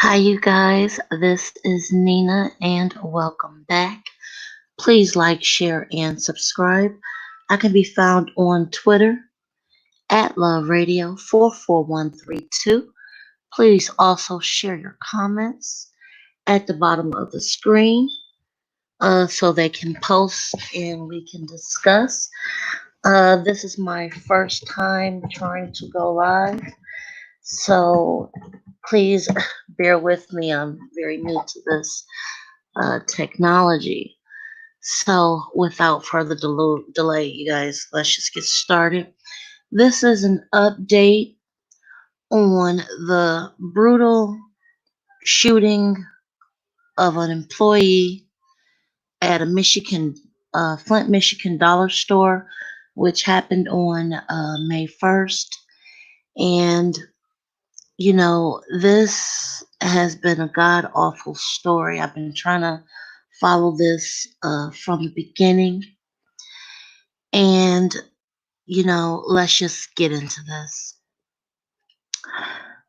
Hi, you guys. This is Nina, and welcome back. Please like, share, and subscribe. I can be found on Twitter at Love Radio 44132. Please also share your comments at the bottom of the screen so they can post and we can discuss. This is my first time trying to go live, so please bear with me. I'm very new to this technology. So, without further delay, you guys, let's just get started. This is an update on the brutal shooting of an employee at a Flint, Michigan dollar store, which happened on May 1st. And, this has been a god awful story. I've been trying to follow this from the beginning. And let's just get into this.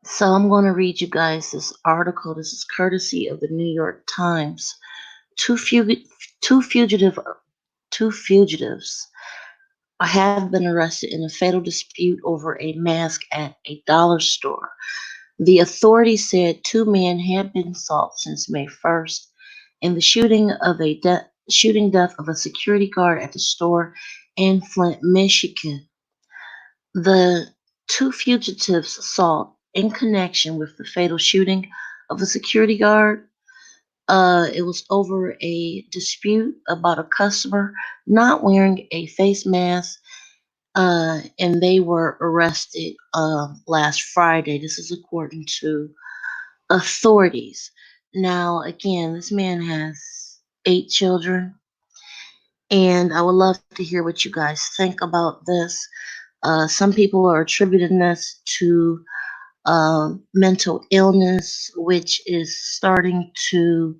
So I'm going to read you guys this article. This is courtesy of the New York Times. Two, fug- two fugitive, two fugitives have been arrested in a fatal dispute over a mask at a dollar store. The authorities said two men had been sought since May 1st in the shooting death of a security guard at the store in Flint, Michigan. The two fugitives sought in connection with the fatal shooting of a security guard. It was over a dispute about a customer not wearing a face mask, and they were arrested last Friday. This is according to authorities. Now, again, this man has 8 children, and I would love to hear what you guys think about this. Some people are attributing this to mental illness, which is starting to,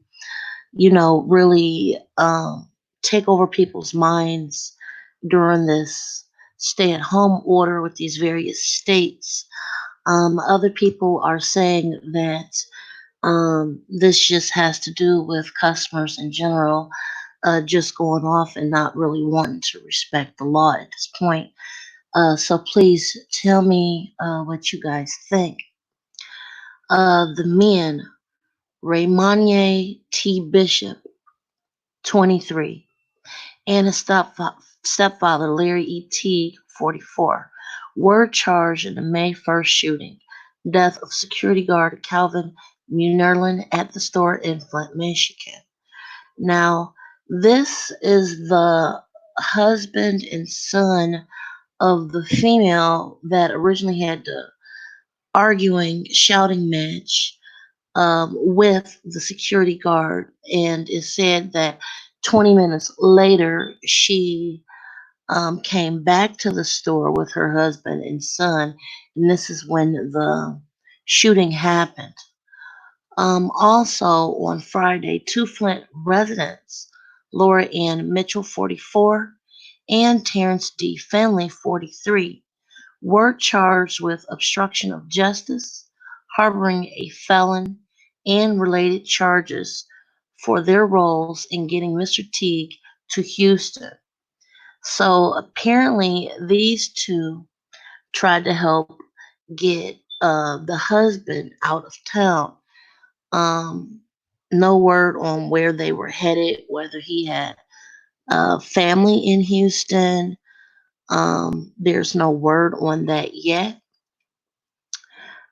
really take over people's minds during this stay at home order with these various states. Other people are saying that this just has to do with customers in general just going off and not really wanting to respect the law at this point. So please tell me what you guys think. The men, Raymond T. Bishop, 23, and his stepfather, Larry E. Teague, 44, were charged in the May 1st shooting, death of security guard Calvin Munerlin at the store in Flint, Michigan. Now, this is the husband and son of the female that originally had the shouting match with the security guard, and it said that 20 minutes later she came back to the store with her husband and son, and this is when the shooting happened. Also on Friday, two Flint residents, Laura Ann Mitchell, 44, and Terrence D. Finley, 43, were charged with obstruction of justice, harboring a felon, and related charges for their roles in getting Mr. Teague to Houston. So apparently, these two tried to help get the husband out of town. Um, no word on where they were headed, whether he had family in Houston. There's no word on that yet,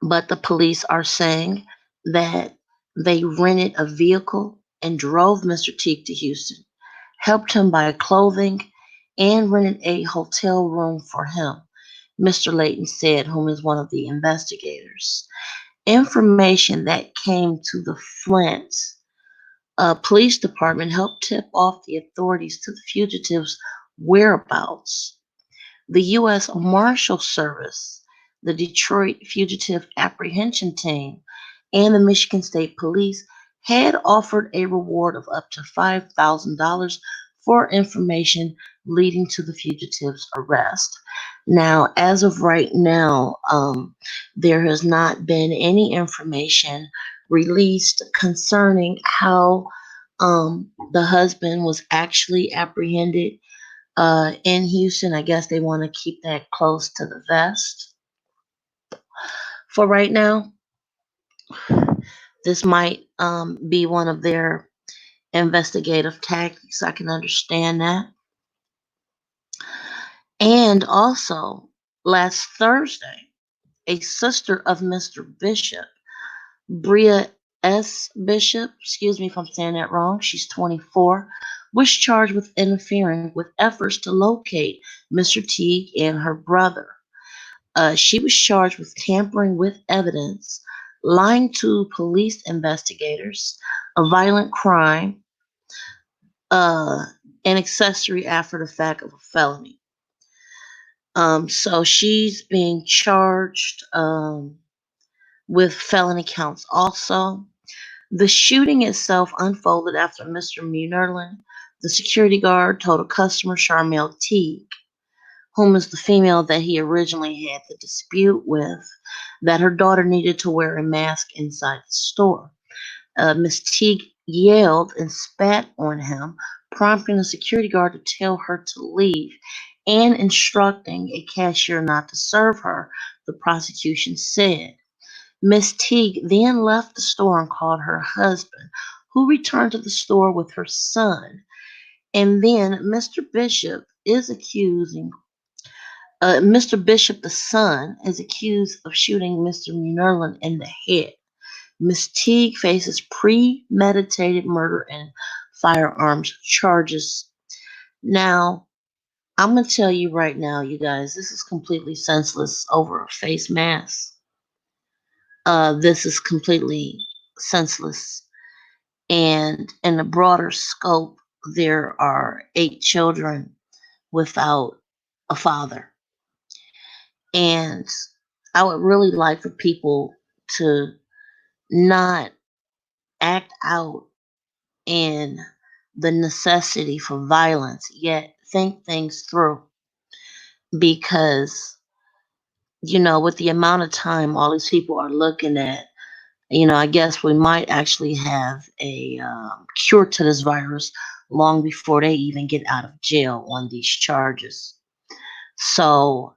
but the police are saying that they rented a vehicle and drove Mr. Teague to Houston, helped him buy clothing, and rented a hotel room for him, Mr. Layton said, whom is one of the investigators. Information that came to the Flint police department helped tip off the authorities to the fugitives' whereabouts. The U.S. Marshal Service, the Detroit Fugitive Apprehension Team, and the Michigan State Police had offered a reward of up to $5,000 for information leading to the fugitive's arrest. Now, as of right now, there has not been any information released concerning how the husband was actually apprehended in Houston. I guess they want to keep that close to the vest for right now. This might be one of their investigative tactics. I can understand that. And also, last Thursday, a sister of Mr. Bishop, Bria S. Bishop, excuse me if I'm saying that wrong, she's 24, was charged with interfering with efforts to locate Mr. Teague and her brother. She was charged with tampering with evidence, lying to police investigators, a violent crime, uh, an accessory after the fact of a felony. So she's being charged with felony counts also. The shooting itself unfolded after Mr. Munerlin, the security guard, told a customer, Charmel Teague, whom is the female that he originally had the dispute with, that her daughter needed to wear a mask inside the store. Miss Teague yelled and spat on him, prompting the security guard to tell her to leave and instructing a cashier not to serve her, the prosecution said. Miss Teague then left the store and called her husband, who returned to the store with her son. And then Mr. Bishop, the son, is accused of shooting Mr. Munerlin in the head. Miss Teague faces premeditated murder and firearms charges. Now, I'm going to tell you right now, you guys, this is completely senseless over a face mask. This is completely senseless. And in the broader scope, there are 8 children without a father. And I would really like for people to not act out in the necessity for violence, yet think things through. Because, with the amount of time all these people are looking at, I guess we might actually have a cure to this virus long before they even get out of jail on these charges. So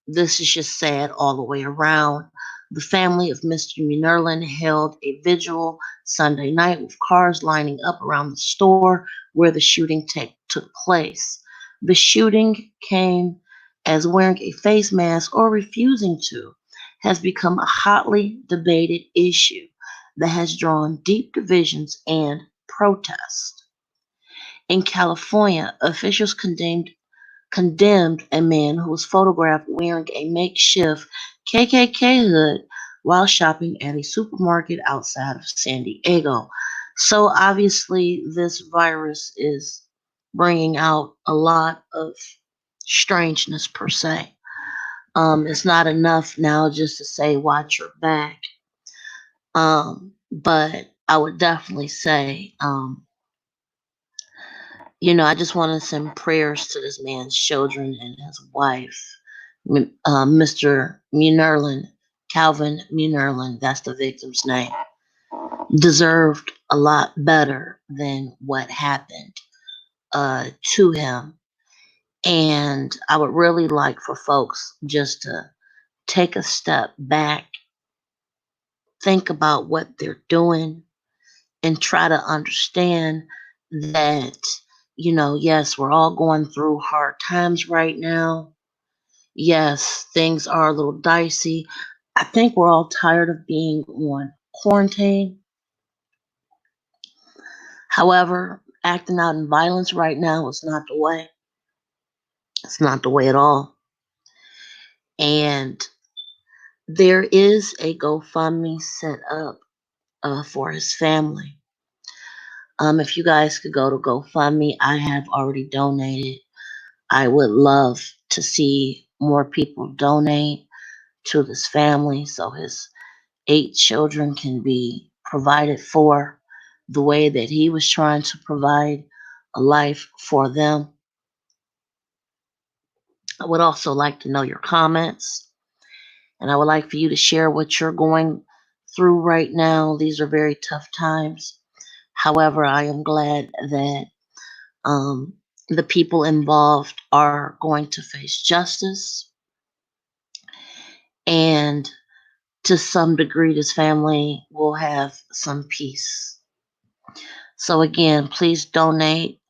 this is just sad all the way around. The family of Mr. Munerlin held a vigil Sunday night with cars lining up around the store where the shooting took place. The shooting came as wearing a face mask or refusing to has become a hotly debated issue that has drawn deep divisions and protests. In California, officials condemned a man who was photographed wearing a makeshift KKK hood while shopping at a supermarket outside of San Diego. So obviously, this virus is bringing out a lot of strangeness per se. It's not enough now just to say watch your back. But I would definitely say, I just want to send prayers to this man's children and his wife, Mr. Munerlin, Calvin Munerlin, that's the victim's name, deserved a lot better than what happened to him. And I would really like for folks just to take a step back, think about what they're doing, and try to understand that, yes, we're all going through hard times right now. Yes, things are a little dicey. I think we're all tired of being on quarantine. However, acting out in violence right now is not the way. It's not the way at all. And there is a GoFundMe set up for his family. If you guys could go to GoFundMe, I have already donated. I would love to see more people donate to this family so his 8 children can be provided for the way that he was trying to provide a life for them. I would also like to know your comments, and I would like for you to share what you're going through right now. These are very tough times. However, I am glad that um, the people involved are going to face justice, and to some degree, this family will have some peace. So, again, please donate,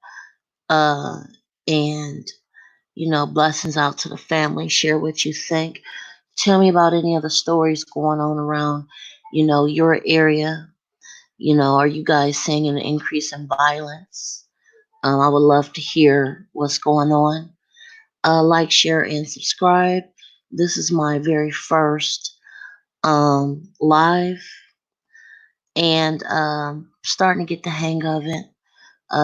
uh, and blessings out to the family. Share what you think. Tell me about any other stories going on around, your area. Are you guys seeing an increase in violence? I would love to hear what's going on. Like, share, and subscribe. This is my very first live, and starting to get the hang of it.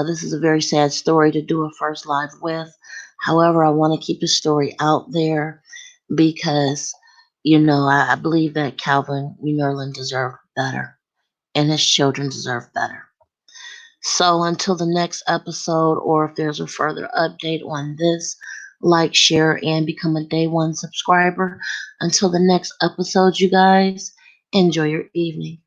This is a very sad story to do a first live with. However, I want to keep the story out there because, I believe that Calvin Nerlin deserved better and his children deserve better. So until the next episode, or if there's a further update on this, like, share, and become a day one subscriber. Until the next episode, you guys, enjoy your evening.